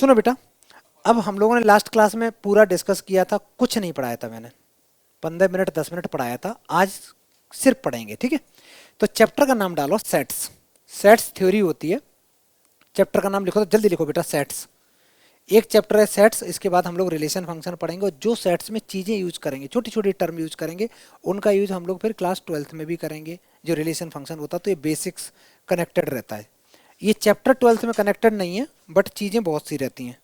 सुनो बेटा, अब हम लोगों ने लास्ट क्लास में पूरा डिस्कस किया था, कुछ नहीं पढ़ाया था मैंने। 15 मिनट 10 मिनट पढ़ाया था, आज सिर्फ पढ़ेंगे, ठीक है। तो चैप्टर का नाम डालो सेट्स। सेट्स थ्योरी होती है। चैप्टर का नाम लिखो तो जल्दी लिखो बेटा, सेट्स। एक चैप्टर है सेट्स, इसके बाद हम लोग रिलेशन फंक्शन पढ़ेंगे, और जो सेट्स में चीज़ें यूज करेंगे, छोटी छोटी टर्म यूज करेंगे, उनका यूज हम लोग फिर क्लास 12th में भी करेंगे। जो रिलेशन फंक्शन होता है तो ये बेसिक्स कनेक्टेड रहता है। ये चैप्टर 12th में कनेक्टेड नहीं है, बट चीज़ें बहुत सी रहती हैं।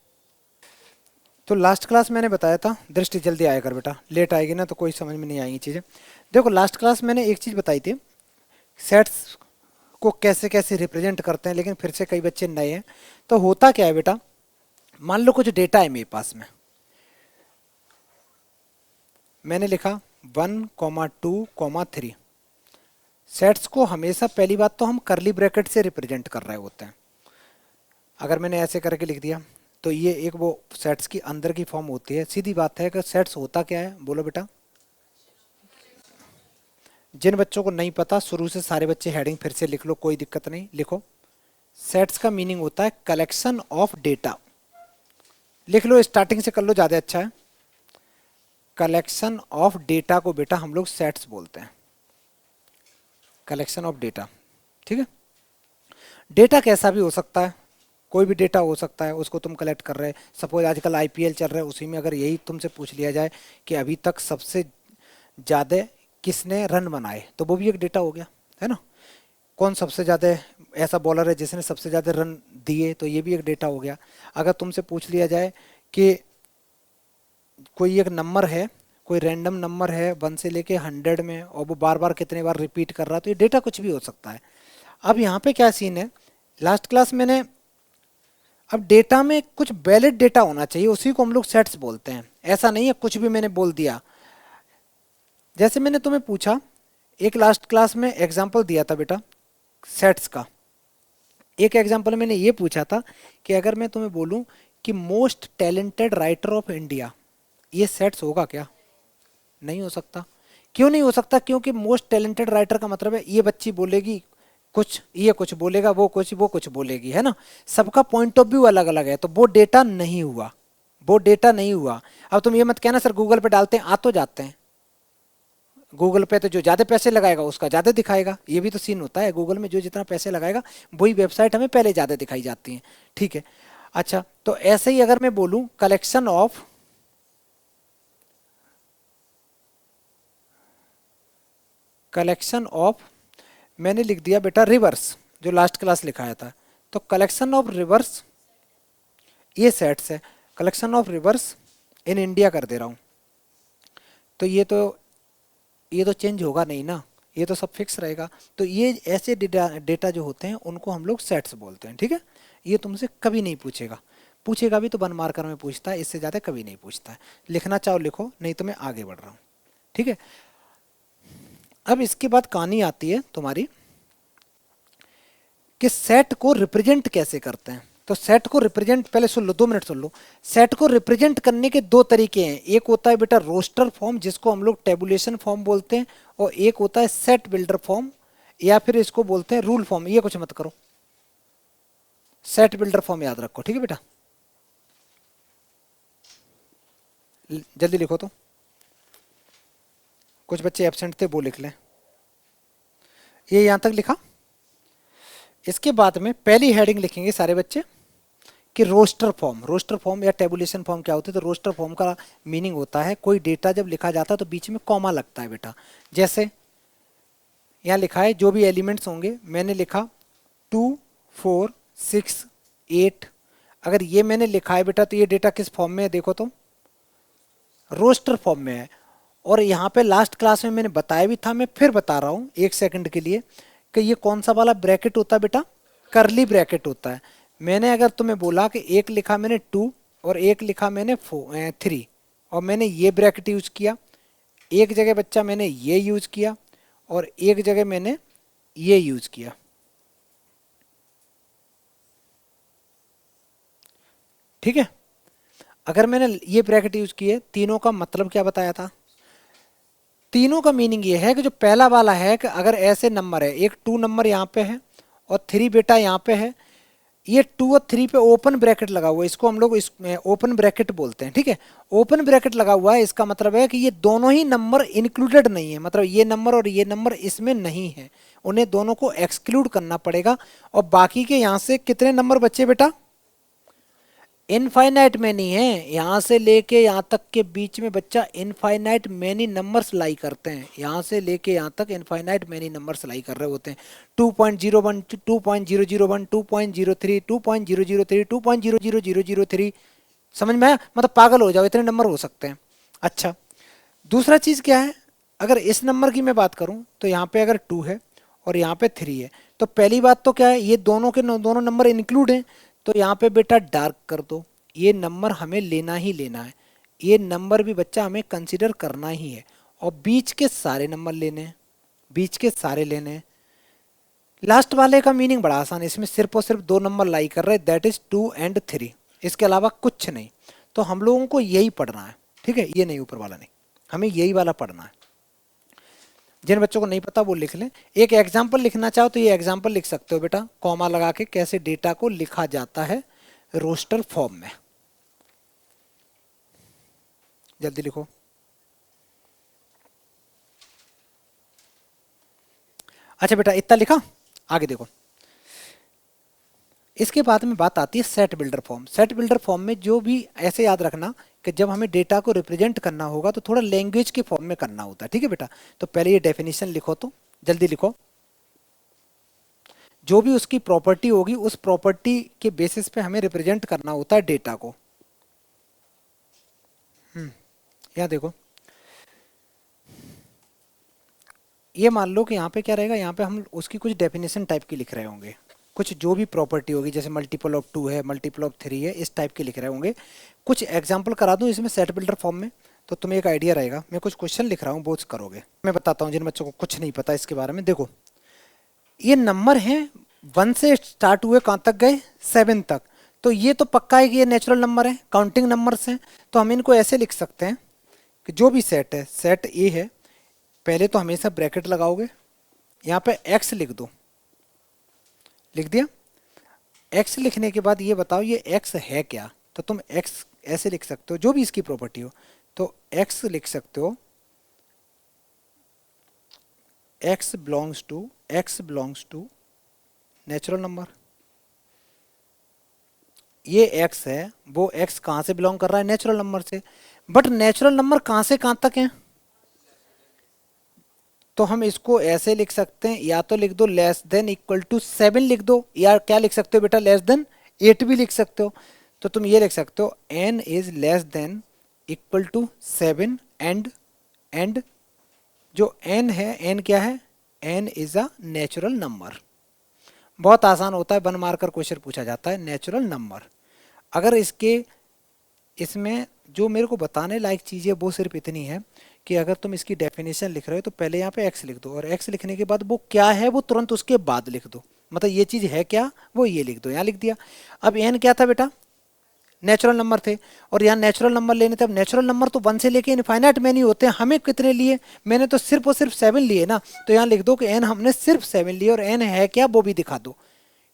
तो लास्ट क्लास मैंने बताया था, दृष्टि जल्दी आया कर बेटा, लेट आएगी ना तो कोई समझ में नहीं आएंगी चीज़ें। देखो लास्ट क्लास मैंने एक चीज़ बताई थी, सेट्स को कैसे कैसे रिप्रेजेंट करते हैं, लेकिन फिर से कई बच्चे नए हैं। तो होता क्या है बेटा, मान लो कुछ डेटा है मेरे पास में, मैंने लिखा 1, 2, 3। सेट्स को हमेशा पहली बात तो हम करली ब्रैकेट से रिप्रेजेंट कर रहे होते हैं। अगर मैंने ऐसे करके लिख दिया तो ये एक वो सेट्स की अंदर की फॉर्म होती है। सीधी बात है कि सेट्स होता क्या है, बोलो बेटा। जिन बच्चों को नहीं पता, शुरू से सारे बच्चे हेडिंग फिर से लिख लो, कोई दिक्कत नहीं, लिखो। सेट्स का मीनिंग होता है कलेक्शन ऑफ डेटा। लिख लो, स्टार्टिंग से कर लो, ज़्यादा अच्छा है। कलेक्शन ऑफ डेटा को बेटा हम लोग सेट्स बोलते हैं, कलेक्शन ऑफ डेटा, ठीक है। डेटा कैसा भी हो सकता है, कोई भी डेटा हो सकता है, उसको तुम कलेक्ट कर रहे। सपोज आजकल आईपीएल चल रहा है, उसी में अगर यही तुमसे पूछ लिया जाए कि अभी तक सबसे ज़्यादा किसने रन बनाए, तो वो भी एक डेटा हो गया, है ना। कौन सबसे ज़्यादा ऐसा बॉलर है जिसने सबसे ज़्यादा रन दिए, तो ये भी एक डेटा हो गया। अगर तुमसे पूछ लिया जाए कि कोई एक नंबर है, कोई रैंडम नंबर है 1 से लेके 100 में, और वो बार बार कितने बार रिपीट कर रहा है, तो ये डेटा कुछ भी हो सकता है। अब यहाँ पे क्या सीन है, लास्ट क्लास मैंने, अब डेटा में कुछ वैलिड डेटा होना चाहिए, उसी को हम लोग सेट्स बोलते हैं। ऐसा नहीं है कुछ भी मैंने बोल दिया। जैसे मैंने तुम्हें पूछा, एक लास्ट क्लास में एग्जांपल दिया था बेटा सेट्स का। एक एग्जांपल मैंने ये पूछा था कि अगर मैं तुम्हें बोलूं कि most talented writer of India, ये सेट्स होगा क्या? नहीं हो सकता। क्यों नहीं हो सकता? क्योंकि मोस्ट टैलेंटेड राइटर का मतलब है ये बच्ची बोलेगी कुछ, ये कुछ बोलेगा, वो कुछ बोलेगी, है ना। सबका पॉइंट ऑफ व्यू अलग अलग है, तो वो डेटा नहीं हुआ, वो डेटा नहीं हुआ। अब तुम ये मत कहना सर गूगल पे डालते हैं आ तो जाते हैं। गूगल पे तो जो ज़्यादा पैसे लगाएगा उसका ज़्यादा दिखाएगा, ये भी तो सीन होता है। गूगल में जो जितना पैसे लगाएगा वही वेबसाइट हमें पहले ज़्यादा दिखाई जाती है, ठीक है। अच्छा, तो ऐसे ही अगर मैं बोलूँ कलेक्शन ऑफ, मैंने लिख दिया बेटा रिवर्स, जो लास्ट क्लास लिखाया था, तो कलेक्शन ऑफ रिवर्स, ये सेट्स है। Collection of reverse in India कर दे रहा हूँ, तो ये तो चेंज होगा नहीं ना, ये तो सब फिक्स रहेगा। तो ये ऐसे डेटा डेटा जो होते हैं उनको हम लोग सेट्स बोलते हैं, ठीक है। ये तुमसे कभी नहीं पूछेगा, पूछेगा भी तो 1 मार्कर में पूछता है, इससे ज़्यादा कभी नहीं पूछता है। लिखना चाहो लिखो, नहीं तो मैं आगे बढ़ रहा हूँ, ठीक है। अब इसके बाद कहानी आती है तुम्हारी कि सेट को रिप्रेजेंट कैसे करते हैं। तो सेट को रिप्रेजेंट, पहले सुन लो, 2 मिनट सुन लो। सेट को रिप्रेजेंट करने के दो तरीके हैं, एक होता है बेटा रोस्टर फॉर्म जिसको हम लोग टेबुलेशन फॉर्म बोलते हैं, और एक होता है सेट बिल्डर फॉर्म, या फिर इसको बोलते हैं रूल फॉर्म। ये कुछ मत करो, सेट बिल्डर फॉर्म याद रखो, ठीक है बेटा। जल्दी लिखो, तो कुछ बच्चे एबसेंट थे वो लिख लें। ये यहां तक लिखा। इसके बाद में पहली हेडिंग लिखेंगे सारे बच्चे कि रोस्टर फॉर्म। रोस्टर फॉर्म या टेबुलेशन फॉर्म क्या होती है? तो रोस्टर फॉर्म का मीनिंग होता है कोई डेटा जब लिखा जाता है तो बीच में कॉमा लगता है बेटा। जैसे यहाँ लिखा है जो भी एलिमेंट्स होंगे, मैंने लिखा 2, 4, 6, 8। अगर ये मैंने लिखा है बेटा तो ये डेटा किस फॉर्म में है देखो तो, रोस्टर फॉर्म में है। और यहाँ पे लास्ट क्लास में मैंने बताया भी था, मैं फिर बता रहा हूँ 1 सेकंड के लिए, कि ये कौन सा वाला ब्रैकेट होता है बेटा? करली ब्रैकेट होता है। मैंने अगर तुम्हें बोला कि एक लिखा मैंने 2 और एक लिखा मैंने 3, और मैंने ये ब्रैकेट यूज किया, एक जगह बच्चा मैंने ये यूज किया और एक जगह मैंने ये यूज किया, ठीक है। अगर मैंने ये ब्रैकेट यूज किए, तीनों का मतलब क्या बताया था? तीनों का मीनिंग ये है कि जो पहला वाला है कि अगर ऐसे नंबर है, एक 2 नंबर यहाँ पे है और 3 बेटा यहाँ पे है, ये 2 और 3 पे ओपन ब्रैकेट लगा हुआ है, इसको हम लोग इसमें ओपन ब्रैकेट बोलते हैं, ठीक है। ओपन ब्रैकेट लगा हुआ है, इसका मतलब है कि ये दोनों ही नंबर इंक्लूडेड नहीं है, मतलब ये नंबर और ये नंबर इसमें नहीं है, उन्हें दोनों को एक्सक्लूड करना पड़ेगा। और बाकी के यहाँ से कितने नंबर बचे बेटा? इनफाइनाइट मैनी है, यहाँ से लेके यहाँ तक के बीच में बच्चा इनफाइनाइट मैनी नंबर्स लाई करते हैं, यहाँ से लेके यहाँ तक इनफाइनाइट मैनी नंबर्स लाई कर रहे होते हैं। 2.01, 2.001, 2.03, 2.003, 2.00003, समझ में आया? मतलब पागल हो जाओ, इतने नंबर हो सकते हैं। अच्छा, दूसरा चीज़ क्या है, अगर इस नंबर की मैं बात करूं तो यहाँ पे अगर 2 है और यहाँ पे 3 है, तो पहली बात तो क्या है, ये दोनों के दोनों नंबर इंक्लूड हैं, तो यहाँ पे बेटा डार्क कर दो, ये नंबर हमें लेना ही लेना है, ये नंबर भी बच्चा हमें कंसिडर करना ही है। और बीच के सारे नंबर लेने हैं, बीच के सारे लेने हैं। लास्ट वाले का मीनिंग बड़ा आसान है, इसमें सिर्फ और सिर्फ 2 नंबर लाई कर रहे हैं, दैट इज 2 और 3, इसके अलावा कुछ नहीं। तो हम लोगों को यही पढ़ना है, ठीक है, ये नहीं ऊपर वाला नहीं, हमें यही वाला पढ़ना है। जिन बच्चों को नहीं पता वो लिख लें। एक एग्जाम्पल लिखना चाहो तो ये एग्जाम्पल लिख सकते हो बेटा, कॉमा लगा के, कैसे डेटा को लिखा जाता है रोस्टर फॉर्म में। जल्दी लिखो। अच्छा बेटा, इतना लिखा, आगे देखो। इसके बाद में बात आती है set builder form. Set builder form में जो भी, ऐसे याद रखना कि जब हमें डेटा को रिप्रेजेंट करना होगा तो थोड़ा लैंग्वेज के फॉर्म में करना होता है, ठीक है बेटा। तो पहले ये डेफिनेशन लिखो, तो जल्दी लिखो। जो भी उसकी प्रॉपर्टी होगी उस प्रॉपर्टी के बेसिस पे हमें रिप्रेजेंट करना होता है डेटा को। यहाँ देखो, ये मान लो कि यहाँ पे क्या रहेगा, यहाँ पे हम उसकी कुछ डेफिनेशन टाइप की लिख रहे होंगे, कुछ जो भी प्रॉपर्टी होगी, जैसे मल्टीपल ऑफ 2 है, मल्टीपल ऑफ 3 है, इस टाइप के लिख रहे होंगे। कुछ एग्जांपल करा दूँ इसमें सेट बिल्डर फॉर्म में, तो तुम्हें एक आइडिया रहेगा। मैं कुछ क्वेश्चन लिख रहा हूँ, बोझ करोगे। मैं बताता हूँ जिन बच्चों को कुछ नहीं पता इसके बारे में। देखो, ये नंबर हैं 1 से स्टार्ट हुए, कहाँ तक गए? 7 तक। तो ये तो पक्का है कि ये नेचुरल नंबर है, काउंटिंग नंबर्स हैं। तो हम इनको ऐसे लिख सकते हैं कि जो भी सेट है, सेट ए है, पहले तो हमेशा ब्रैकेट लगाओगे, यहाँ पे एक्स लिख दो, लिख दिया। एक्स लिखने के बाद ये बताओ ये एक्स है क्या, तो तुम एक्स ऐसे लिख सकते हो, जो भी इसकी प्रॉपर्टी हो। तो एक्स लिख सकते हो, x belongs to natural number. ये एक्स है, वो एक्स कहाँ से बिलोंग कर रहा है? नेचुरल नंबर से। बट नेचुरल नंबर कहाँ से कहाँ तक है? तो हम इसको ऐसे लिख सकते हैं, या तो लिख दो लेस देन इक्वल टू 7 लिख दो, या क्या लिख सकते हो बेटा, लेस देन 8 भी लिख सकते हो। तो तुम ये लिख सकते हो n is less than equal to 7 and जो n है, n क्या है? n is a natural number. बहुत आसान होता है, 1 मार्कर क्वेश्चन पूछा जाता है, नेचुरल नंबर। अगर इसमें जो मेरे को बताने लायक चीज़ है वो सिर्फ इतनी है कि अगर तुम इसकी डेफिनेशन लिख रहे हो तो पहले यहाँ पे x लिख दो, और x लिखने के बाद वो क्या है वो तुरंत उसके बाद लिख दो, मतलब ये चीज़ है क्या वो ये लिख दो, यहाँ लिख दिया। अब n क्या था बेटा? नेचुरल नंबर थे, और यहाँ नेचुरल नंबर लेने थे। अब नेचुरल नंबर तो 1 से लेके इनफाइनाइट में नहीं होते हैं, हमें कितने लिए? मैंने तो सिर्फ और सिर्फ 7 लिए ना, तो यहाँ लिख दो कि n हमने सिर्फ 7 लिए, और n है क्या वो भी दिखा दो।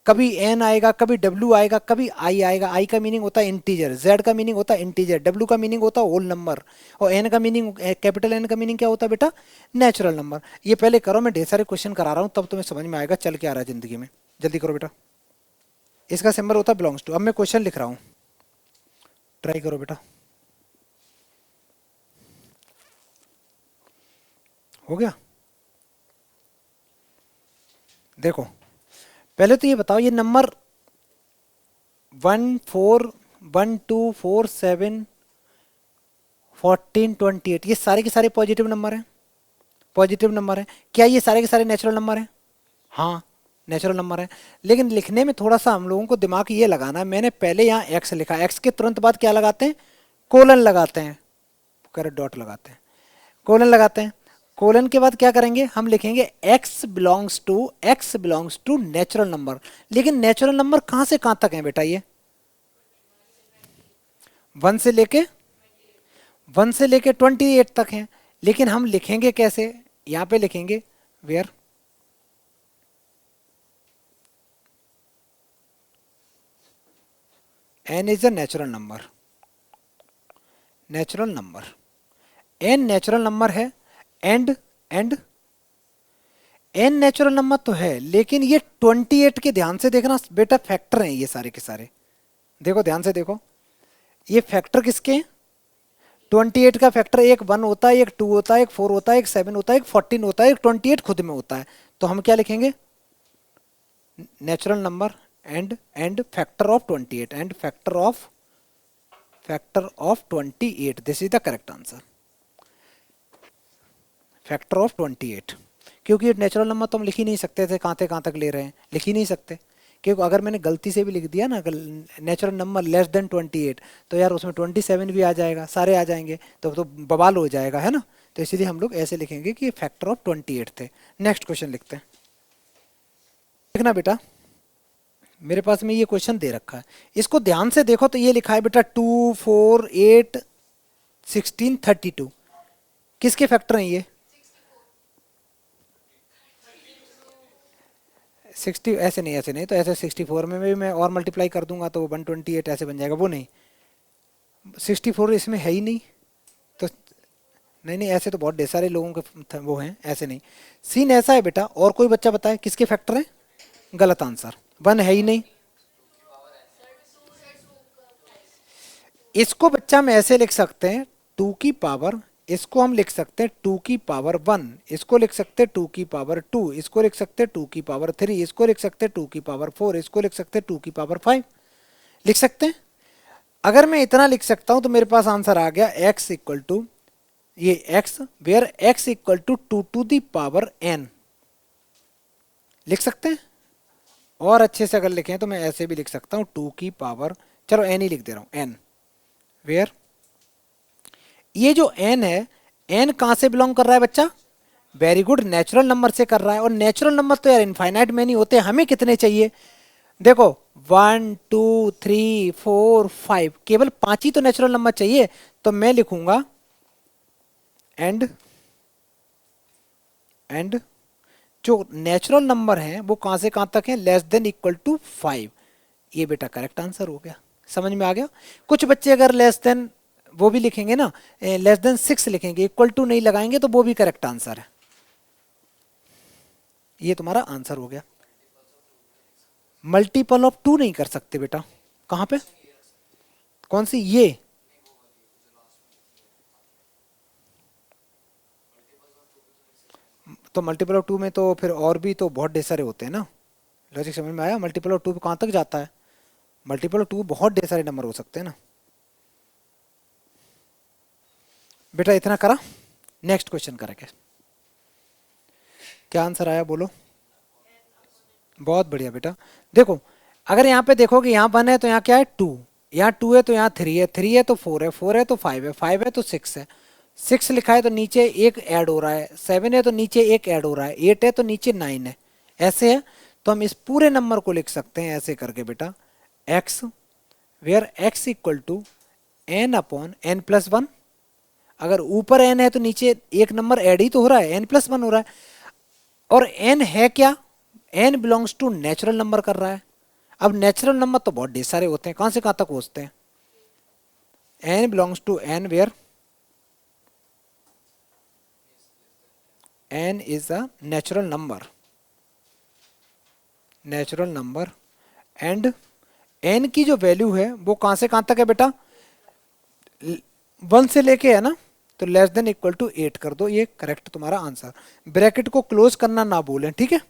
कभी n आएगा, कभी w आएगा, कभी i आएगा। i का मीनिंग होता है इंटीजर, z का मीनिंग होता है इंटीजर, w का मीनिंग होता है होल नंबर, और n का मीनिंग, कैपिटल n का मीनिंग क्या होता है बेटा? Natural number. ये पहले करो, मैं ढेर सारे क्वेश्चन करा रहा हूँ, तब तुम्हें समझ में आएगा चल के आ रहा है जिंदगी में। जल्दी करो बेटा। इसका सिंबल होता है बिलोंग्स टू। अब मैं क्वेश्चन लिख रहा हूँ, ट्राई करो बेटा। हो गया? देखो, पहले तो ये बताओ, ये नंबर 1 4 1 2 4 7 14 28, ये सारे के सारे पॉजिटिव नंबर हैं, पॉजिटिव नंबर हैं। क्या ये सारे के सारे नेचुरल नंबर हैं? हाँ, नेचुरल नंबर है। लेकिन लिखने में थोड़ा सा हम लोगों को दिमाग ये लगाना है। मैंने पहले यहाँ एक्स लिखा, एक्स के तुरंत बाद क्या लगाते हैं? कोलन लगाते हैं, कर डॉट लगाते हैं, कोलन लगाते हैं। कोलन के बाद क्या करेंगे? हम लिखेंगे x belongs to natural number. लेकिन नेचुरल नंबर कहाँ से कहाँ तक है बेटा? ये 1 से लेके 28 तक है। लेकिन हम लिखेंगे कैसे? यहाँ पे लिखेंगे where n is a natural number, natural number, n natural number है। And and n natural number तो है, लेकिन ये 28 के ध्यान से देखना बेटा, फैक्टर हैं ये सारे के सारे। देखो ध्यान से देखो, ये फैक्टर किसके हैं? 28 का फैक्टर एक 1 होता है, एक 2 होता है, एक 4 होता है, एक 7 होता है, एक 14 होता है, एक 28 खुद में होता है। तो हम क्या लिखेंगे? Natural number and factor of 28 and factor of 28, this is the correct answer, factor of 28। क्योंकि ये नेचुरल नंबर तो हम लिख ही नहीं सकते थे, कहाँ तक ले रहे हैं, लिख ही नहीं सकते। क्योंकि अगर मैंने गलती से भी लिख दिया ना नेचुरल नंबर लेस देन 28, तो यार उसमें 27 भी आ जाएगा, सारे आ जाएंगे, तो बवाल हो जाएगा, है ना। तो इसीलिए हम लोग ऐसे लिखेंगे कि फैक्टर ऑफ 28 थे। नेक्स्ट क्वेश्चन लिखते हैं। देखना बेटा, मेरे पास में ये क्वेश्चन दे रखा है, इसको ध्यान से देखो। तो ये लिखा है बेटा 2 4 8 16 32, किसके फैक्टर हैं ये? 60, ऐसे नहीं, ऐसे नहीं, तो ऐसे 64 में भी मैं और मल्टीप्लाई कर दूंगा तो 128 ऐसे बन जाएगा, वो नहीं, 64 इसमें है ही नहीं। तो नहीं नहीं, ऐसे तो बहुत ढेर सारे लोगों के वो हैं, ऐसे नहीं। सीन ऐसा है बेटा, और कोई बच्चा बताए किसके फैक्टर हैं? गलत आंसर, 1 है ही नहीं। इसको बच्चा हम ऐसे लिख सकते हैं 2 की पावर, इसको हम लिख सकते हैं 2 की पावर 1, इसको लिख सकते हैं 2 की पावर 2, इसको लिख सकते हैं 2 की पावर 3, इसको लिख सकते हैं 2 की पावर 4, इसको लिख सकते हैं 2 की पावर 5, लिख सकते हैं। अगर मैं इतना लिख सकता हूं तो मेरे पास आंसर आ गया x इक्वल टू ये x, where x equal to 2 to the power n, लिख सकते हैं। और अच्छे से अगर लिखें तो मैं ऐसे भी लिख सकता हूं 2 की पावर, चलो n ही लिख दे रहा हूं, n, वेयर ये जो n है, n कहां से बिलोंग कर रहा है बच्चा? वेरी गुड, नेचुरल नंबर से कर रहा है। और नेचुरल नंबर तो यार इनफाइनाइट में नहीं होते, हमें कितने चाहिए? देखो 1 2 3 4 5, केवल 5 ही तो नेचुरल नंबर चाहिए। तो मैं लिखूंगा एंड जो नेचुरल नंबर हैं वो कहां से कहां तक है? Less than equal to 5। ये बेटा करेक्ट आंसर हो गया, समझ में आ गया। कुछ बच्चे अगर लेस देन वो भी लिखेंगे ना, लेस देन 6 लिखेंगे, इक्वल टू नहीं लगाएंगे, तो वो भी करेक्ट आंसर है। ये तुम्हारा आंसर हो गया। मल्टीपल ऑफ 2 नहीं कर सकते बेटा, कहां पे? कौन सी ये? तो मल्टीपल ऑफ 2 में तो फिर और भी तो बहुत ढेर सारे होते हैं ना। लॉजिक समझ में आया? मल्टीपल ऑफ 2 कहां तक जाता है? मल्टीपल ऑफ 2 बहुत ढेर सारे नंबर हो सकते हैं ना बेटा। इतना करा, नेक्स्ट क्वेश्चन करेंगे। क्या आंसर आया बोलो? बहुत बढ़िया बेटा। देखो अगर यहाँ पे देखोगे, यहाँ 1 है तो यहाँ क्या है? 2, यहाँ 2 है तो यहाँ 3 है, 3 है तो 4 है, 4 है तो 5 है, 5 है तो 6 है, 6 लिखा है तो नीचे एक ऐड हो रहा है, 7 है तो नीचे एक ऐड हो रहा है, 8 है तो नीचे 9 है, ऐसे है। तो हम इस पूरे नंबर को लिख सकते हैं ऐसे करके बेटा, x, where x equal to n upon n plus 1। अगर ऊपर n है तो नीचे एक नंबर ऐड ही तो हो रहा है, n प्लस 1 हो रहा है। और n है क्या? n belongs to natural number कर रहा है। अब नेचुरल नंबर तो बहुत ढेर सारे होते हैं, कहां से कहां तक पहुंचते हैं? n belongs to n where n is a natural number, natural number. And n की जो वैल्यू है वो कहां से कहां तक है बेटा? 1 से लेके है ना, तो लेस देन इक्वल टू 8 कर दो, ये करेक्ट तुम्हारा आंसर। ब्रैकेट को क्लोज करना ना भूलें, ठीक है।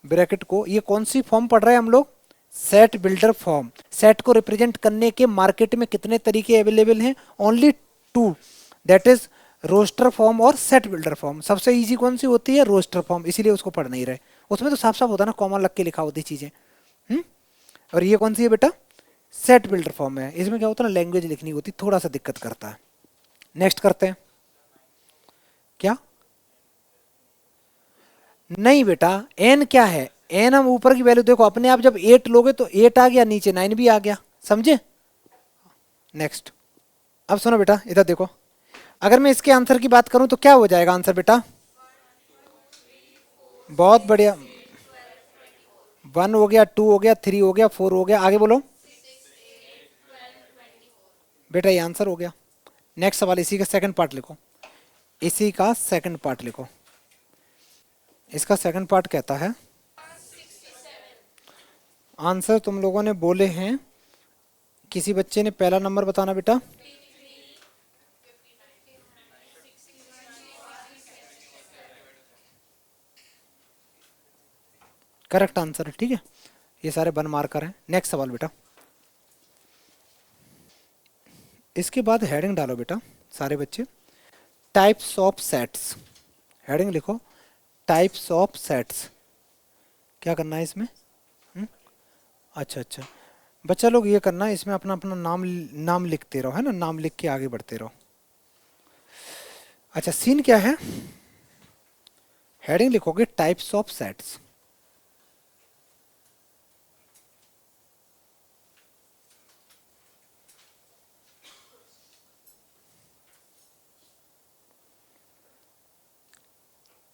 ब्रैकेट को, ये कौन सी फॉर्म पढ़ रहे हैं हम लोग? Set builder form. सेट को रिप्रेजेंट करने के मार्केट में कितने तरीके अवेलेबल हैं? Only 2, that is roster form और सेट बिल्डर फॉर्म। सबसे इजी कौन सी होती है? रोस्टर फॉर्म, इसीलिए उसको पढ़ नहीं रहे। उसमें तो साफ साफ होता है ना, कॉमन लग के लिखा होती चीजें। और ये कौन सी है बेटा? सेट बिल्डर फॉर्म है। इसमें क्या होता है ना, लैंग्वेज लिखनी होती, थोड़ा सा दिक्कत करता है। नेक्स्ट करते हैं। क्या? नहीं बेटा, एन क्या है? एन हम ऊपर की वैल्यू देखो, अपने आप जब 8 लोगे तो 8 आ गया, नीचे 9 भी आ गया, समझे। नेक्स्ट। अब सुनो बेटा, इधर देखो, अगर मैं इसके आंसर की बात करूं तो क्या हो जाएगा आंसर बेटा? बहुत बढ़िया, 1 हो गया, 2 हो गया, 3 हो गया, 4 हो गया, आगे बोलो। बेटा ये आंसर हो गया। नेक्स्ट सवाल, इसी का सेकंड पार्ट लिखो, इसी का सेकंड पार्ट लिखो। इसका सेकंड पार्ट कहता है, आंसर तुम लोगों ने बोले हैं, किसी बच्चे ने पहला नंबर बताना बेटा। करेक्ट आंसर है, ठीक है, ये सारे वन मार्कर हैं। नेक्स्ट सवाल बेटा, इसके बाद हेडिंग डालो बेटा सारे बच्चे, टाइप्स ऑफ सेट्स। हेडिंग लिखो टाइप्स ऑफ सेट्स। क्या करना है इसमें? अच्छा अच्छा, बच्चा लोग ये करना है, इसमें अपना अपना नाम नाम लिखते रहो, है ना, नाम लिख के आगे बढ़ते रहो। अच्छा, सीन क्या है? हेडिंग लिखोगे टाइप्स ऑफ सेट्स।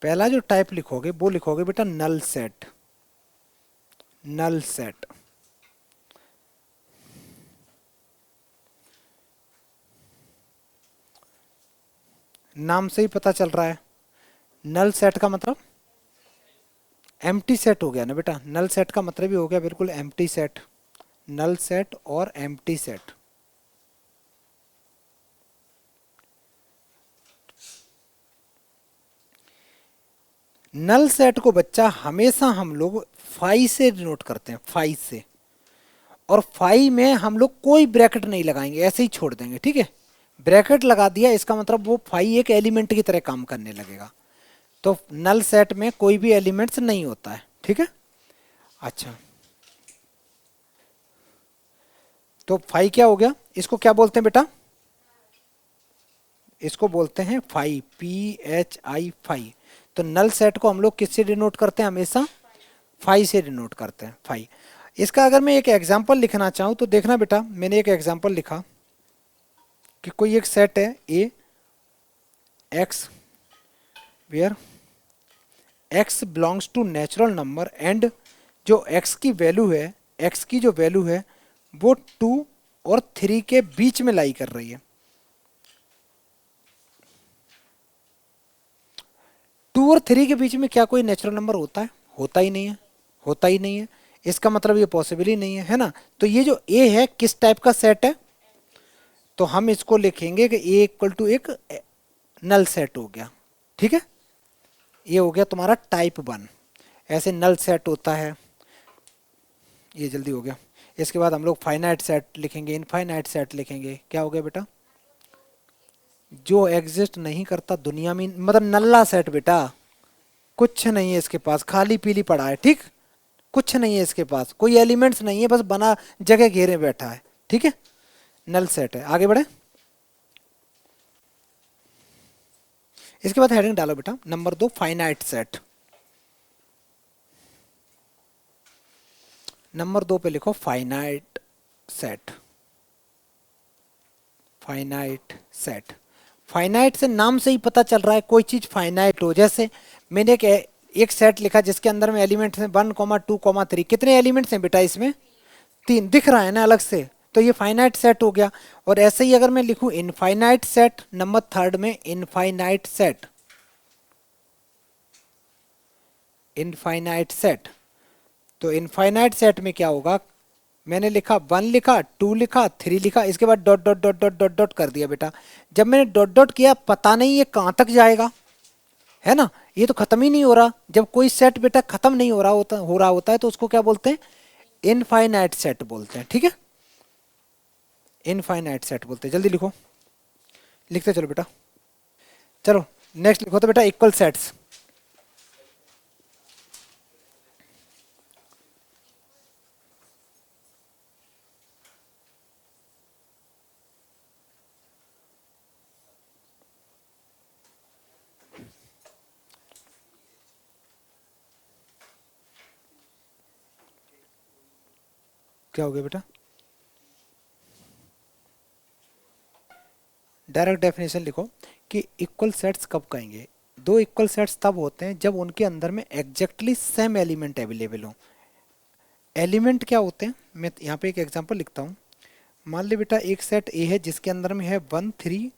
पहला जो टाइप लिखोगे वो लिखोगे बेटा नल सेट। नल सेट, नाम से ही पता चल रहा है, नल सेट का मतलब एम्प्टी सेट हो गया ना बेटा। नल सेट का मतलब ही हो गया बिल्कुल एम्प्टी सेट। नल सेट और एम्प्टी सेट। नल सेट को बच्चा हमेशा हम लोग फाई से डिनोट करते हैं, फाई से। और फाई में हम लोग कोई ब्रैकेट नहीं लगाएंगे, ऐसे ही छोड़ देंगे, ठीक है। ब्रैकेट लगा दिया इसका मतलब वो फाई एक एलिमेंट की तरह काम करने लगेगा। तो नल सेट में कोई भी एलिमेंट्स नहीं होता है, ठीक है। अच्छा, तो फाई क्या हो गया? इसको क्या बोलते हैं बेटा? इसको बोलते हैं फाई, PHI, फाई। तो नल सेट को हम लोग किससे डिनोट करते हैं? हमेशा फाई से डिनोट करते हैं, फाई। इसका अगर मैं एक एग्जांपल लिखना चाहूँ तो देखना बेटा, मैंने एक एग्जांपल लिखा कि कोई एक सेट है A x, where x belongs to natural number and जो एक्स की वैल्यू है, एक्स की जो वैल्यू है वो 2 और 3 के बीच में लाई कर रही है। 2 और 3 के बीच में क्या कोई नेचुरल नंबर होता है? होता ही नहीं है, होता ही नहीं है। इसका मतलब ये पॉसिबल ही नहीं है ना। तो ये जो ए है किस टाइप का सेट है? तो हम इसको लिखेंगे कि ए इक्वल टू एक नल सेट हो गया, ठीक है। ये हो गया तुम्हारा टाइप 1। ऐसे नल सेट होता है, ये जल्दी हो गया। इसके बाद हम लोग फाइनाइट सेट लिखेंगे, इनफाइनाइट सेट लिखेंगे। क्या हो गया बेटा? जो एग्जिस्ट नहीं करता दुनिया में, मतलब नल्ला सेट बेटा, कुछ नहीं है इसके पास, खाली पीली पड़ा है, ठीक। कुछ नहीं है इसके पास, कोई एलिमेंट्स नहीं है, बस बना जगह घेरे बैठा है, ठीक है। नल सेट है। आगे बढ़े, इसके बाद हेडिंग डालो बेटा नंबर 2, फाइनाइट सेट। नंबर 2 पे लिखो finite set. Finite set, finite से नाम से ही पता चल रहा है कोई चीज फाइनाइट हो। जैसे मैंने एक सेट लिखा जिसके अंदर में एलिमेंट्स हैं 1, 2, 3। कितने एलिमेंट्स हैं बेटा इसमें? 3 दिख रहा है ना अलग से, तो ये फाइनाइट सेट हो गया। और ऐसे ही अगर मैं लिखूं इनफाइनाइट सेट, नंबर 3 में इनफाइनाइट सेट, इनफाइनाइट सेट। तो इनफाइनाइट सेट में क्या होगा? मैंने लिखा 1 लिखा, 2 लिखा, 3 लिखा, इसके बाद dot dot dot dot dot dot कर दिया बेटा। जब मैंने डॉट डॉट किया पता नहीं ये कहाँ तक जाएगा, है ना, ये तो खत्म ही नहीं हो रहा। जब कोई सेट बेटा खत्म नहीं हो रहा होता है तो उसको क्या बोलते हैं? इनफाइनाइट सेट बोलते हैं, ठीक है। इनफाइनाइट सेट बोलते हैं। जल्दी लिखो, लिखते चलो बेटा। चलो नेक्स्ट लिखो तो बेटा इक्वल सेट्स। क्या हो गया बेटा? डायरेक्ट डेफिनेशन लिखो कि इक्वल सेट्स कब कहेंगे? दो इक्वल सेट्स तब होते हैं जब उनके अंदर में एग्जैक्टली सेम एलिमेंट अवेलेबल हो। एलिमेंट क्या होते हैं? मैं यहाँ पे एक एग्जांपल लिखता हूँ। मान ली बेटा एक सेट ए है जिसके अंदर में है 1 3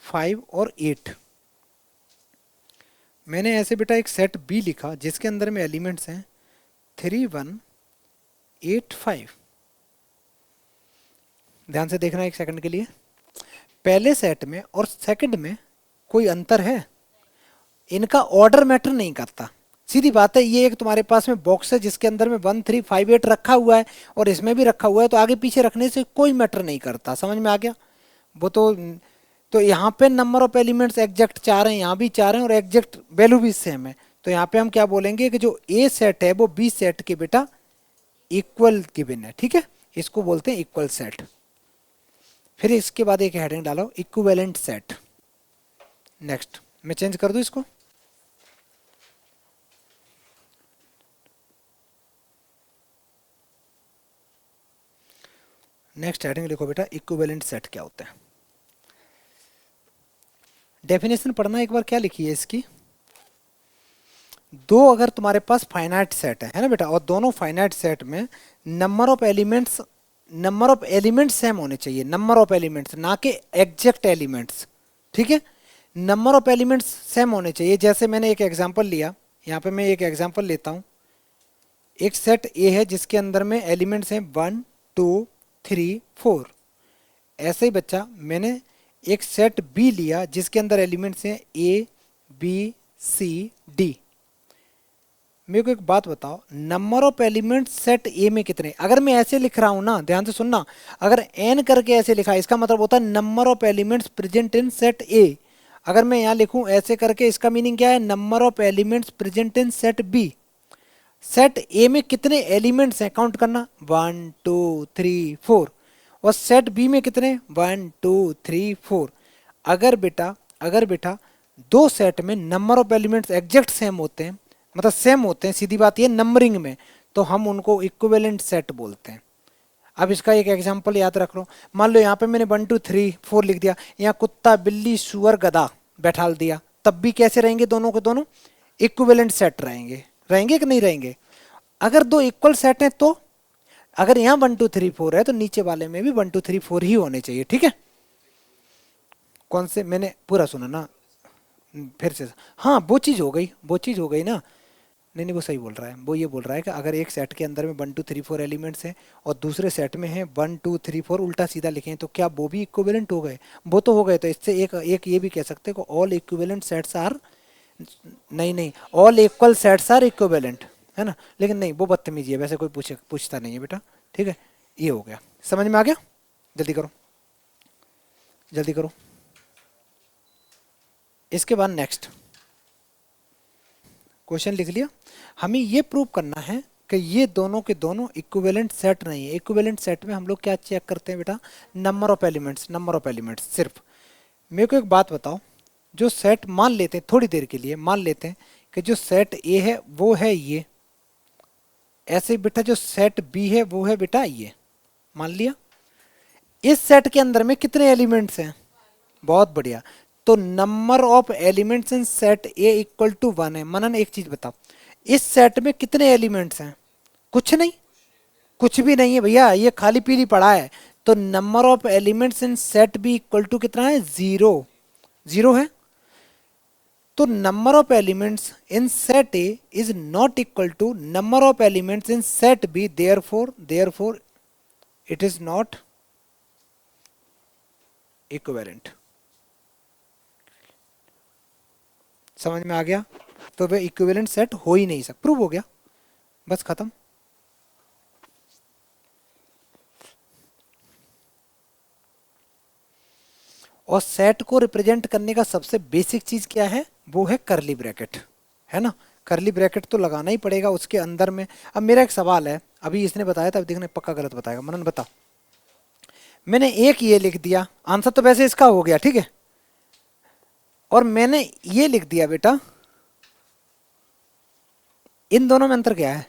5 और 8। मैंने ऐसे बेटा एक सेट बी लिखा जिसके अंदर में एलिमेंट्स हैं 3 1 8 5। ध्यान से देखना एक सेकंड के लिए, पहले सेट में और सेकंड में कोई अंतर है? इनका ऑर्डर मैटर नहीं करता, सीधी बात है। ये एक तुम्हारे पास में बॉक्स है जिसके अंदर में 1 3 5 8 रखा हुआ है और इसमें भी रखा हुआ है, तो आगे पीछे रखने से कोई मैटर नहीं करता। समझ में आ गया? वो तो यहाँ पे नंबर ऑफ एलिमेंट्स एग्जैक्ट 4 हैं, यहाँ भी 4 हैं और एग्जैक्ट वैल्यू भी सेम है। तो यहाँ पे हम क्या बोलेंगे कि जो ए सेट है वो बी सेट के बेटा इक्वल गिवन है। ठीक है, इसको बोलते हैं इक्वल सेट। फिर इसके बाद एक हेडिंग डालो इक्विवेलेंट सेट। नेक्स्ट मैं चेंज कर दूं इसको, नेक्स्ट हेडिंग लिखो बेटा इक्विवेलेंट सेट क्या होता है। डेफिनेशन पढ़ना एक बार, क्या लिखी है इसकी। दो अगर तुम्हारे पास फाइनाइट सेट है ना बेटा, और दोनों फाइनाइट सेट में नंबर ऑफ एलिमेंट्स सेम होने चाहिए। नंबर ऑफ एलिमेंट्स, ना कि एग्जैक्ट एलिमेंट्स। ठीक है, नंबर ऑफ एलिमेंट्स सेम होने चाहिए। जैसे मैंने एक एग्जांपल लिया, यहाँ पे मैं एक एग्जांपल लेता हूँ। एक सेट ए है जिसके अंदर में एलिमेंट्स हैं 1 2 3 4। ऐसे ही बच्चा मैंने एक सेट बी लिया जिसके अंदर एलिमेंट्स हैं ए बी सी डी। मेरे को एक बात बताओ, number of elements set A में कितने? अगर मैं ऐसे लिख रहा हूं ना, ध्यान से सुनना, अगर एन करके ऐसे लिखा है इसका मतलब होता है number of elements present in set A. अगर मैं यहाँ लिखूं ऐसे करके, इसका मीनिंग क्या है? Number of elements present in set B. Set A में कितने एलिमेंट्स हैं काउंट करना, 1 2 3 4। और सेट बी में कितने? 1 2 3 4। अगर बेटा दो सेट में number of elements exact same होते हैं, मतलब सेम होते हैं, सीधी बात ये नंबरिंग में, तो हम उनको इक्विवेलेंट सेट बोलते हैं। अब इसका एक एग्जांपल याद रख लो। मान लो यहाँ पे मैंने 1 2 3 4 लिख दिया, यहाँ कुत्ता बिल्ली सुअर गधा बैठाल दिया, तब भी कैसे रहेंगे? दोनों के दोनों इक्विवेलेंट सेट रहेंगे। रहेंगे कि नहीं रहेंगे? अगर दो इक्वल सेट हैं तो, अगर यहाँ 1 2 3 4 है तो नीचे वाले में भी 1 2 3 4 ही होने चाहिए। ठीक है, कौन से? मैंने पूरा सुना ना, फिर से। हाँ वो चीज़ हो गई ना। नहीं वो सही बोल रहा है। वो ये बोल रहा है कि अगर एक सेट के अंदर में 1 2 3 4 एलिमेंट्स हैं और दूसरे सेट में है 1 2 3 4 उल्टा सीधा लिखे हैं, तो क्या वो भी इक्विवेलेंट हो गए? वो तो हो गए। तो इससे एक ये भी कह सकते हैं कि ऑल इक्विवेलेंट सेट्स आर, नहीं all equal sets are equivalent, है ना। लेकिन नहीं, वो बदतमीजी है, वैसे कोई पूछता नहीं है बेटा। ठीक है, ये हो गया, समझ में आ गया? जल्दी करो जल्दी करो। इसके बाद नेक्स्ट क्वेश्चन लिख लिया। हमें ये प्रूव करना है कि ये दोनों के दोनों इक्विवेलेंट सेट नहीं है। इक्विवेलेंट सेट में हम लोग क्या चेक करते हैं बेटा? नंबर ऑफ एलिमेंट्स सिर्फ। मेरे को एक बात बताओ, जो सेट मान लेते हैं, थोड़ी देर के लिए मान लेते हैं कि जो सेट ए है वो है ये, ऐसे ही बेटा जो सेट बी है वो है बेटा ये, मान लिया। इस सेट के अंदर में कितने एलिमेंट्स हैं? बहुत बढ़िया। तो number of elements in set A equal to 1 है। मनन एक चीज बताओ, इस सेट में कितने एलिमेंट्स हैं? कुछ नहीं, कुछ भी नहीं है भैया, ये खाली पीली पड़ा है। तो number of elements in set B equal to कितना है? 0। 0 है। तो number of elements in set A is not equal to number of elements in set B, therefore it is not equivalent. समझ में आ गया? तो वे इक्विवेलेंट सेट हो ही नहीं सकता। प्रूव हो गया, बस खत्म। और सेट को रिप्रेजेंट करने का सबसे बेसिक चीज क्या है? वो है करली ब्रैकेट, है ना। करली ब्रैकेट तो लगाना ही पड़ेगा उसके अंदर में। अब मेरा एक सवाल है, अभी इसने बताया था, अब देखने पक्का गलत बताएगा। मनन बता, मैंने एक ये लिख दिया, आंसर तो वैसे इसका हो गया, ठीक है। और मैंने ये लिख दिया बेटा, इन दोनों में अंतर क्या है?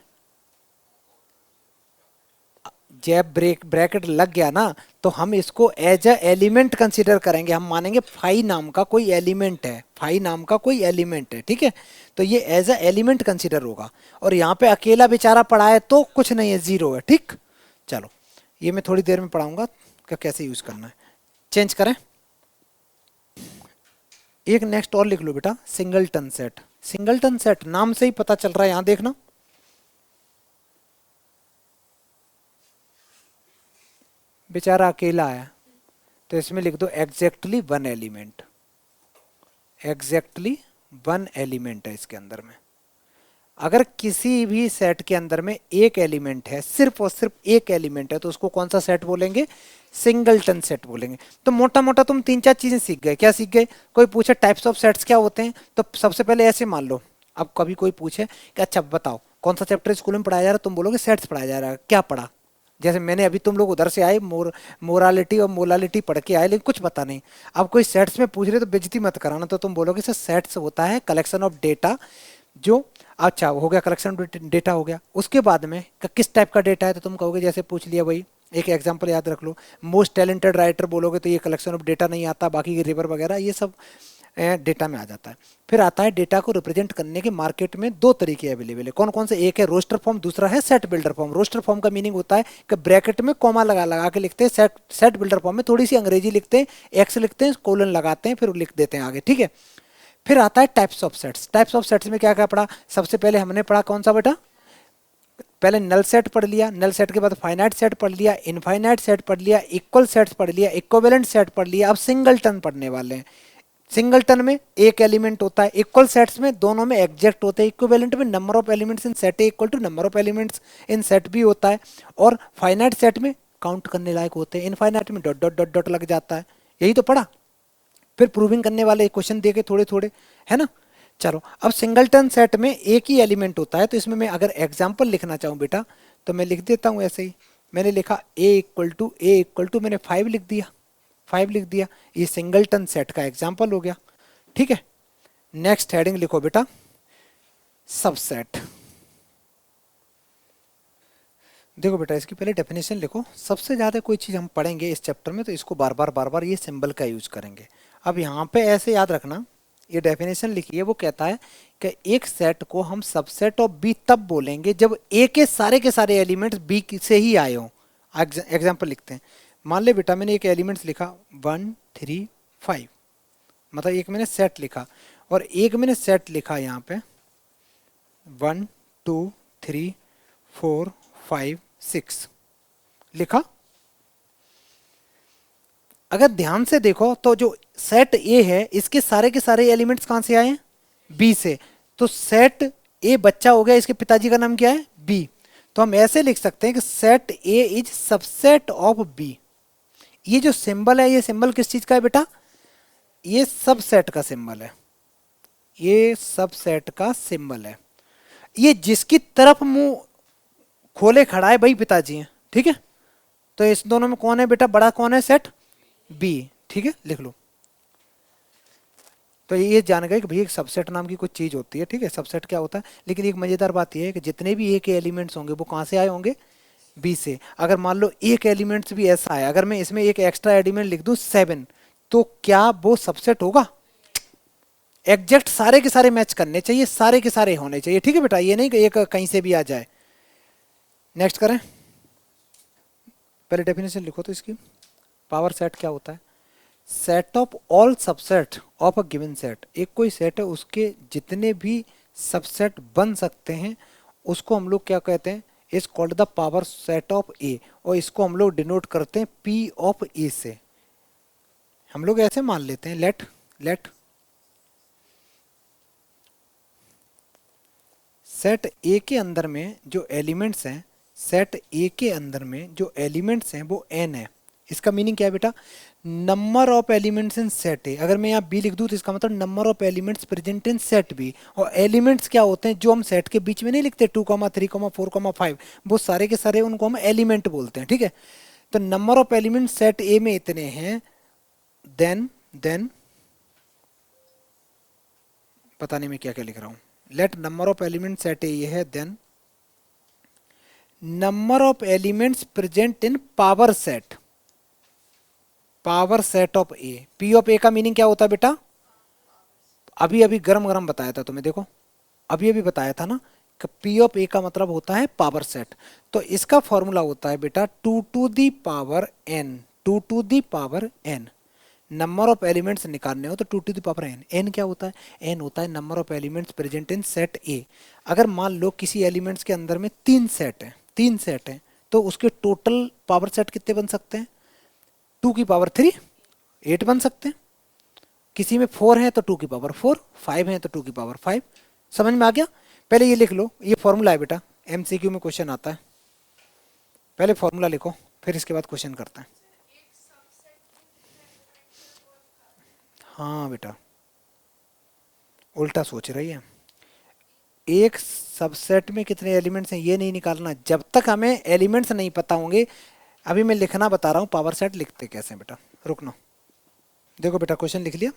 जब ब्रैकेट लग गया ना, तो हम इसको एज अ एलिमेंट कंसीडर करेंगे। हम मानेंगे फाई नाम का कोई एलिमेंट है, फाई नाम का कोई एलिमेंट है, ठीक है। तो ये एज अ एलिमेंट कंसीडर होगा। और यहाँ पे अकेला बेचारा पड़ा है तो कुछ नहीं है, 0 है, ठीक। चलो ये मैं थोड़ी देर में पढ़ाऊंगा, का कैसे यूज करना है। चेंज करें, एक नेक्स्ट और लिख लो बेटा, सिंगलटन सेट। सिंगलटन सेट नाम से ही पता चल रहा है, यहां देखना बेचारा अकेला है, तो इसमें लिख दो exactly one element. Exactly one element है इसके अंदर में। अगर किसी भी सेट के अंदर में एक एलिमेंट है, सिर्फ और सिर्फ एक एलिमेंट है, तो उसको कौन सा सेट बोलेंगे? सिंगलटन सेट बोलेंगे। तो मोटा मोटा तुम तीन चार चीजें सीख गए। क्या सीख गए? कोई पूछे टाइप्स ऑफ सेट्स क्या होते हैं, तो सबसे पहले ऐसे मान लो, अब कभी कोई पूछे कि अच्छा बताओ कौन सा चैप्टर स्कूल में पढ़ाया जा रहा है, तुम बोलोगे सेट्स पढ़ाया जा रहा है। क्या पढ़ा? जैसे मैंने अभी, तुम लोग उधर से आए मोरालिटी और मोलालिटी पढ़ के आए, लेकिन कुछ पता नहीं। अब कोई सेट्स में पूछ रहे तो बेइज्जती मत कराना, तो तुम बोलोगे सर सेट्स होता है कलेक्शन ऑफ डेटा, जो अच्छा हो गया कलेक्शन डेटा हो गया। उसके बाद में किस टाइप का डेटा है, तो तुम कहोगे जैसे पूछ लिया भाई, एक एग्जांपल याद रख लो, मोस्ट टैलेंटेड राइटर बोलोगे तो ये कलेक्शन ऑफ डेटा नहीं आता, बाकी के रिवर वगैरह ये सब डेटा में आ जाता है। फिर आता है डेटा को रिप्रेजेंट करने के मार्केट में दो तरीके अवेलेबल है। कौन कौन से? एक है रोस्टर फॉर्म, दूसरा है set builder form. Roster form का मीनिंग होता है कि ब्रैकेट में कॉमा लगा लगा के लिखते हैं। सेट बिल्डर फॉर्म में थोड़ी सी अंग्रेजी लिखते हैं, एक्स लिखते हैं, कोलन लगाते हैं, फिर लिख देते हैं आगे, ठीक है। फिर आता है types of sets. Types of sets में क्या क्या पढ़ा? सबसे पहले हमने पढ़ा कौन सा बेटा? पहले नल सेट पढ़ लिया, नल सेट के बाद फाइनाइट सेट पढ़ लिया, इनफाइनाइट सेट पढ़ लिया, इक्वल सेट्स पढ़ लिया, इक्विवेलेंट सेट पढ़ लिया। अब सिंगलटन पढ़ने वाले हैं। सिंगलटन में एक एलिमेंट होता है, इक्वल सेट्स में दोनों में एग्जैक्ट होते हैं, इक्विवेलेंट में number of elements in set A equal to number of elements in set B होता है, और फाइनाइट सेट में काउंट करने लायक होते हैं, इनफाइनाइट में डॉट डॉट डॉट डॉट लग जाता है। यही तो पढ़ा। फिर प्रूविंग करने वाले क्वेश्चन दे के थोड़े थोड़े, है ना। चलो, अब सिंगलटन सेट में एक ही एलिमेंट होता है, तो इसमें मैं अगर एग्जाम्पल लिखना चाहूँ बेटा, तो मैं लिख देता हूँ ऐसे ही। मैंने लिखा ए इक्वल टू मैंने 5 लिख दिया, 5 लिख दिया। ये सिंगलटन सेट का एग्जाम्पल हो गया, ठीक है। नेक्स्ट हेडिंग लिखो बेटा, सबसेट। देखो बेटा, इसकी पहले डेफिनेशन लिखो। सबसे ज़्यादा कोई चीज़ हम पढ़ेंगे इस चैप्टर में, तो इसको बार बार ये सिंबल का यूज करेंगे। अब यहाँ पे ऐसे याद रखना, ये डेफिनेशन लिखी है, वो कहता है कि एक सेट को हम सबसेट ऑफ बी तब बोलेंगे जब ए के सारे एलिमेंट्स बी से ही आए हों। एग्जाम्पल लिखते हैं। मान ले बेटा, मैंने एक एलिमेंट्स लिखा 1 3 5, मतलब एक मैंने सेट लिखा, और एक मैंने सेट लिखा यहाँ पे 1 2 3 4 5 6 लिखा। अगर ध्यान से देखो तो जो सेट ए है, इसके सारे के सारे एलिमेंट्स कहां से आए हैं? बी से। तो सेट ए बच्चा हो गया, इसके पिताजी का नाम क्या है? बी। तो हम ऐसे लिख सकते हैं कि set A is subset of B. ये जो सिंबल है, ये सिंबल किस चीज का है बेटा? ये सबसेट का सिंबल है, ये सबसेट का सिंबल है। ये जिसकी तरफ मुंह खोले खड़ा है, भाई पिताजी हैं, ठीक है। तो इस दोनों में कौन है बेटा? बड़ा कौन है? सेट बी, ठीक है, लिख लो। तो ये जान गए कि भाई एक सबसेट नाम की कुछ चीज होती है, ठीक है। सबसेट क्या होता है? लेकिन एक मजेदार बात यह है कि जितने भी ए के एलिमेंट्स होंगे वो कहां से आए होंगे? बी से। अगर मान लो एक एलिमेंट्स भी ऐसा है, अगर मैं इसमें एक एक्स्ट्रा एलिमेंट लिख दूं 7, तो क्या वो सबसेट होगा? एग्जैक्ट सारे के सारे मैच करने चाहिए, सारे के सारे होने चाहिए, ठीक है बेटा। ये नहीं कि एक कहीं से भी आ जाए। नेक्स्ट करें, पहले डेफिनेशन लिखो तो इसकी। पावर सेट क्या होता है? Set of all subset of a given set. एक कोई सेट है, उसके जितने भी सबसेट बन सकते हैं उसको हम लोग क्या कहते हैं? Is called the power set of A, और इसको हम लोग डिनोट करते हैं पी ऑफ ए से। हम लोग ऐसे मान लेते हैं, लेट सेट ए के अंदर में जो एलिमेंट्स हैं, सेट ए के अंदर में जो एलिमेंट्स हैं वो n है। इसका मीनिंग क्या है बेटा? Number of elements in set A. अगर मैं यहाँ बी लिख दूँ तो इसका मतलब number of elements present in set B. और एलिमेंट्स क्या होते हैं? जो हम सेट के बीच में नहीं लिखते 2 3 4 5, वो सारे के सारे उनको हम एलिमेंट बोलते हैं, ठीक है। तो number of element set A में इतने हैं, देन पता नहीं मैं क्या क्या लिख रहा हूँ। Let number of element set A ये है, then number of elements present in power set of A. P of A का मीनिंग क्या होता है बेटा? अभी अभी गरम गरम बताया था तुम्हें, देखो अभी अभी बताया था ना कि पी ऑफ ए का मतलब होता है पावर सेट। तो इसका फॉर्मूला होता है बेटा 2 to the power n, 2 to the power n। Number of elements निकालने हो तो 2 to the power n। n क्या होता है? n होता है number of elements present in set A. अगर मान लो किसी एलिमेंट्स के अंदर में 3 सेट हैं तो उसके टोटल पावर सेट कितने बन सकते हैं? 2 की पावर 3 8 बन सकते हैं। किसी में 4 है तो 2 की पावर 4, 5 है तो 2 की पावर 5। समझ में आ गया? पहले ये लिख लो, ये फॉर्मूला है बेटा, एमसीक्यू में क्वेश्चन आता है। पहले फॉर्मूला लिखो फिर इसके बाद क्वेश्चन करते हैं। हाँ बेटा, उल्टा सोच रही है। एक सबसेट में कितने एलिमेंट्स हैं ये नहीं निकालना जब तक हमें एलिमेंट्स नहीं पता होंगे। अभी मैं लिखना बता रहा हूँ पावर सेट लिखते कैसे हैं बेटा, रुकना। देखो बेटा क्वेश्चन लिख लिया,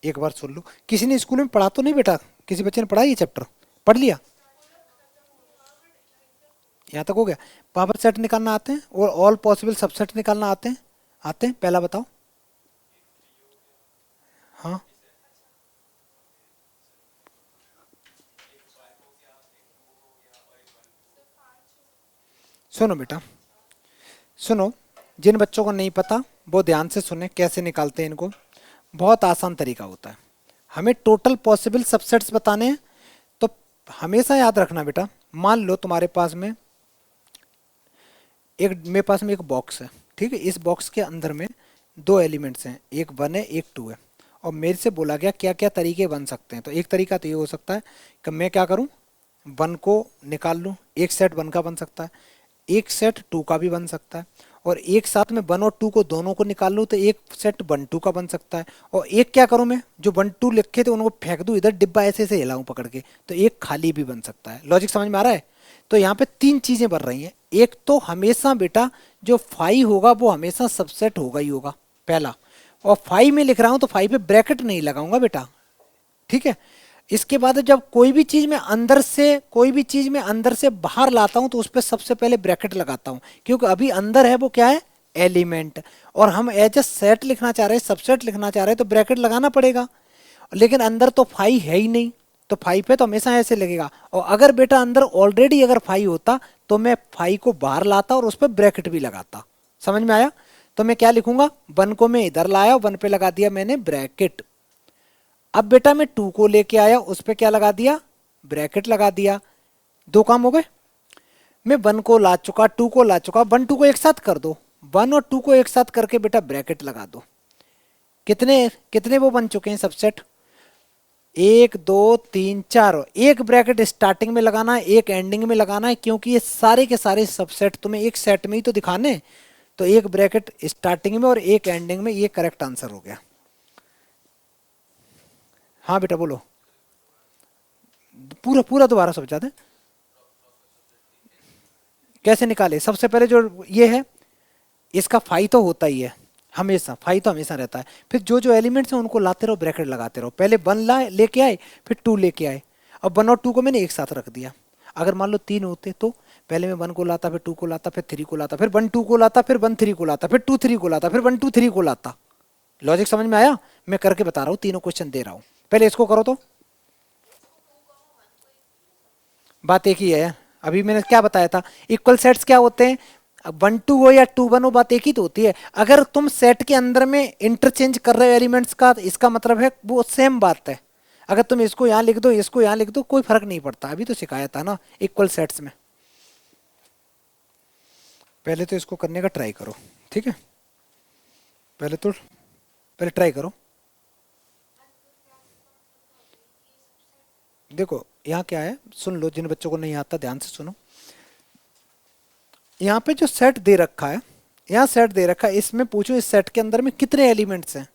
एक बार सुन लो। किसी ने स्कूल में पढ़ा तो नहीं बेटा? किसी बच्चे ने पढ़ा ये चैप्टर? पढ़ लिया? यहाँ तक हो गया? पावर सेट निकालना आते हैं और ऑल पॉसिबल सबसेट निकालना आते हैं? आते हैं, पहला बताओ। हाँ सुनो बेटा, सुनो, जिन बच्चों को नहीं पता वो ध्यान से सुने कैसे निकालते हैं इनको। बहुत आसान तरीका होता है। हमें टोटल पॉसिबल सबसेट्स बताने हैं तो हमेशा याद रखना बेटा, मान लो तुम्हारे पास में मेरे पास में एक बॉक्स है, ठीक है? इस बॉक्स के अंदर में 2 एलिमेंट्स हैं, एक 1 है एक 2 है। और मेरे से बोला गया क्या क्या तरीके बन सकते हैं। तो एक तरीका तो ये हो सकता है कि मैं क्या करूं, 1 को निकाल लूं, एक सेट 1 का बन सकता है, एक सेट 2 का भी बन सकता है। और एक साथ में 1 और 2 को दोनों को निकाल लूँ तो एक सेट 1 2 का बन सकता है। और एक क्या करूँ, मैं जो 1 2 लिखे थे उनको फेंक दूँ इधर, डिब्बा ऐसे ऐसे हिलाऊं पकड़ के, तो एक खाली भी बन सकता है। लॉजिक समझ में आ रहा है? तो यहाँ पे 3 चीजें बन रही हैं। एक तो हमेशा बेटा जो 5 होगा वो हमेशा सबसेट होगा ही होगा, पहला। और 5 में लिख रहा हूँ तो 5 पे ब्रैकेट नहीं लगाऊंगा बेटा, ठीक है? इसके बाद जब कोई भी चीज में अंदर से बाहर लाता हूं तो उस पर सबसे पहले ब्रैकेट लगाता हूं, क्योंकि अभी अंदर है वो क्या है, एलिमेंट। और हम एज ए सेट लिखना चाह रहे हैं, सबसेट लिखना चाह रहे हैं तो ब्रैकेट लगाना पड़ेगा। लेकिन अंदर तो 5 है ही नहीं, तो 5 पे तो हमेशा ऐसे लगेगा। और अगर बेटा अंदर ऑलरेडी अगर 5 होता तो मैं 5 को बाहर लाता और उस पर ब्रैकेट भी लगाता। समझ में आया? तो मैं क्या लिखूंगा, 1 को मैं इधर लाया, 1 पे लगा दिया मैंने ब्रैकेट। अब बेटा मैं 2 को लेके आया, उस पर क्या लगा दिया, ब्रैकेट लगा दिया। 2 काम हो गए। मैं 1 को ला चुका, 2 को ला चुका, 1 2 को एक साथ कर दो, 1 और 2 को एक साथ करके बेटा ब्रैकेट लगा दो। कितने कितने वो बन चुके हैं सबसेट, 1 2 3 4। एक ब्रैकेट स्टार्टिंग में लगाना है, एक एंडिंग में लगाना है, क्योंकि ये सारे के सारे सबसेट तुम्हें एक सेट में ही तो दिखाने। तो एक ब्रैकेट स्टार्टिंग में और एक एंडिंग में, ये करेक्ट आंसर हो गया। हाँ बेटा बोलो, पूरा पूरा दोबारा समझा दें। कैसे निकाले? सबसे पहले जो ये है इसका फाई तो होता ही है, हमेशा फाई तो हमेशा रहता है। फिर जो जो एलिमेंट्स हैं उनको लाते रहो, ब्रैकेट लगाते रहो। पहले 1 लाए लेके आए, फिर 2 लेके आए। अब 1 और 2 को मैंने एक साथ रख दिया। अगर मान लो 3 होते तो पहले मैं 1 को लाता, फिर 2 को लाता, फिर 3 को लाता, फिर 1 2 को लाता, फिर 1 3 को लाता, फिर 2 3 को लाता, फिर 1 2 3 को लाता। लॉजिक समझ में आया? मैं करके बता रहा हूँ, तीनों क्वेश्चन दे रहा हूँ। पहले इसको करो तो बात एक ही है। अभी मैंने क्या बताया था, इक्वल सेट्स क्या होते हैं, 1 2 हो या 2 1 हो, बात एक ही तो होती है। अगर तुम सेट के अंदर में इंटरचेंज कर रहे हो एलिमेंट्स का, इसका मतलब है वो सेम बात है। अगर तुम इसको यहाँ लिख दो, इसको यहाँ लिख दो, कोई फर्क नहीं पड़ता। अभी तो सिखाया था ना इक्वल सेट्स में। पहले तो इसको करने का ट्राई करो, ठीक है? पहले ट्राई करो। देखो यहाँ क्या है, सुन लो, जिन बच्चों को नहीं आता ध्यान से सुनो। यहाँ पे जो सेट दे रखा है, यहाँ सेट दे रखा है, इसमें पूछो इस सेट के अंदर में कितने एलिमेंट्स हैं।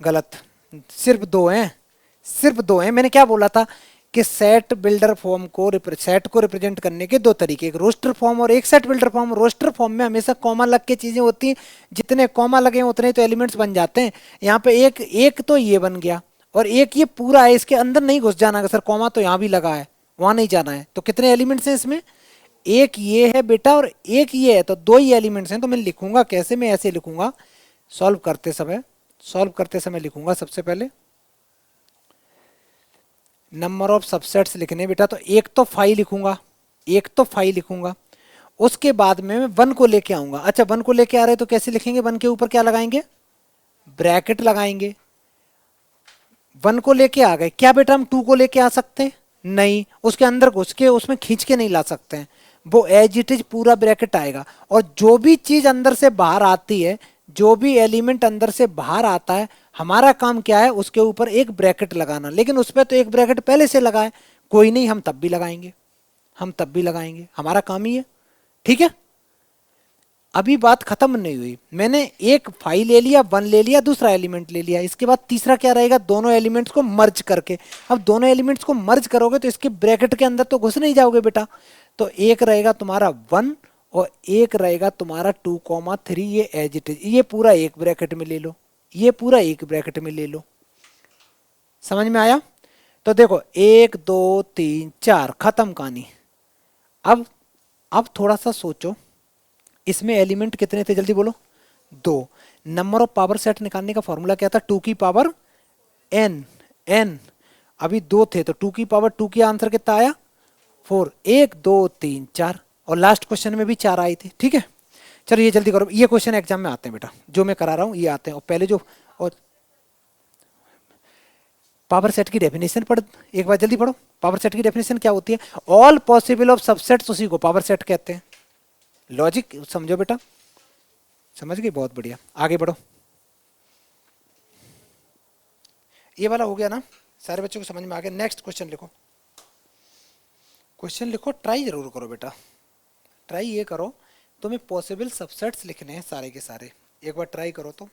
गलत, सिर्फ 2 हैं, सिर्फ 2 हैं। मैंने क्या बोला था कि सेट बिल्डर फॉर्म को, सेट को रिप्रेजेंट करने के 2 तरीके, एक रोस्टर फॉर्म और एक set builder form. Roster form में हमेशा कॉमा लग के चीजें होती हैं, जितने कॉमा लगे हैं उतने तो एलिमेंट्स बन जाते हैं। यहाँ पे एक एक तो ये बन गया और एक ये पूरा है, इसके अंदर नहीं घुस जाना है। सर कॉमा तो यहाँ भी लगा है, वहां नहीं जाना है। तो कितने एलिमेंट्स हैं इसमें, एक ये है बेटा और एक ये है, तो 2 ही एलिमेंट्स हैं। तो मैं लिखूंगा कैसे, मैं ऐसे लिखूंगा, सॉल्व करते समय लिखूंगा सबसे पहले नंबर ऑफ सबसेट्स लिखने बेटा। तो एक तो 5 लिखूंगा, एक तो 5 लिखूंगा, उसके बाद में मैं 1 को लेके आऊंगा। अच्छा 1 को लेके आ रहे तो कैसे लिखेंगे, 1 के ऊपर क्या लगाएंगे, ब्रैकेट लगाएंगे। 1 को लेके आ गए, क्या बेटा हम 2 को लेके आ सकते हैं, नहीं, उसके अंदर घुस के उसमें खींच के नहीं ला सकते हैं, वो एज इट इज पूरा ब्रैकेट आएगा। और जो भी चीज अंदर से बाहर आती है, जो भी एलिमेंट अंदर से बाहर आता है, हमारा काम क्या है, उसके ऊपर एक ब्रैकेट लगाना। लेकिन उस पर तो एक ब्रैकेट पहले से लगा है, कोई नहीं, हम तब भी लगाएंगे, हम तब भी लगाएंगे, हमारा काम ही है। ठीक है, अभी बात खत्म नहीं हुई, मैंने एक फाइल ले लिया, 1 ले लिया, दूसरा एलिमेंट ले लिया, इसके बाद तीसरा क्या रहेगा, दोनों एलिमेंट्स को मर्ज करके। अब दोनों एलिमेंट्स को मर्ज करोगे तो इसके ब्रैकेट के अंदर तो घुस नहीं जाओगे बेटा, तो एक रहेगा तुम्हारा 1 और एक रहेगा तुम्हारा 2,3, ये एज इट इज, ये पूरा एक ब्रैकेट में ले लो, ये पूरा एक ब्रैकेट में ले लो। समझ में आया? तो देखो 1 2 3 4, खत्म कहानी। अब थोड़ा सा सोचो, इसमें एलिमेंट कितने थे, जल्दी बोलो, 2। नंबर ऑफ पावर सेट निकालने का फॉर्मूला क्या था, 2 की पावर n, n अभी 2 थे तो 2 की पावर 2 की आंसर कितना आया, 4। 1 2 3 4, और लास्ट क्वेश्चन में भी 4 आई थी। ठीक है, चलो ये जल्दी करो, ये क्वेश्चन एग्जाम में आते हैं बेटा, जो मैं करा रहा हूँ ये आते हैं। और पहले जो और पावर सेट की डेफिनेशन पढ़, एक बार जल्दी पढ़ो, पावर सेट की डेफिनेशन क्या होती है, ऑल पॉसिबल ऑफ सबसेट्स, उसी को पावर सेट कहते हैं। लॉजिक समझो बेटा, समझ गए, बहुत बढ़िया, आगे बढ़ो। ये वाला हो गया ना, सारे बच्चों को समझ में आ गया। नेक्स्ट क्वेश्चन लिखो, क्वेश्चन लिखो, ट्राई जरूर करो बेटा, ट्राई ये करो, तुम्हें पॉसिबल सबसेट्स लिखने हैं सारे के सारे, एक बार ट्राई करो तो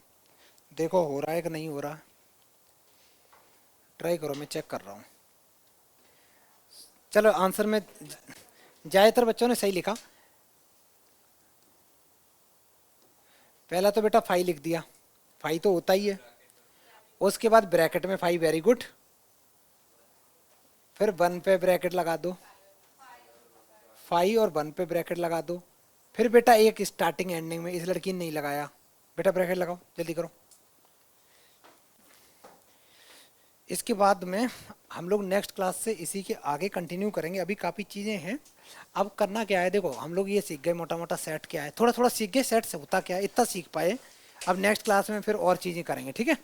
देखो हो रहा है कि नहीं हो रहा, ट्राई करो, मैं चेक कर रहा हूँ। चलो आंसर में ज़्यादातर बच्चों ने सही लिखा। पहला तो बेटा 5 लिख दिया, 5 तो होता ही है, उसके बाद ब्रैकेट में 5, वेरी गुड, फिर 1 पे ब्रैकेट लगा दो, 5 और 1 पे ब्रैकेट लगा दो, फिर बेटा एक स्टार्टिंग एंडिंग में, इस लड़की ने नहीं लगाया, बेटा ब्रैकेट लगाओ, जल्दी करो। इसके बाद में हम लोग नेक्स्ट क्लास से इसी के आगे कंटिन्यू करेंगे, अभी काफ़ी चीज़ें हैं। अब करना क्या है, देखो हम लोग ये सीख गए मोटा मोटा सेट क्या है, थोड़ा थोड़ा सीख गए सेट से होता क्या है, इतना सीख पाए। अब नेक्स्ट क्लास में फिर और चीज़ें करेंगे, ठीक है।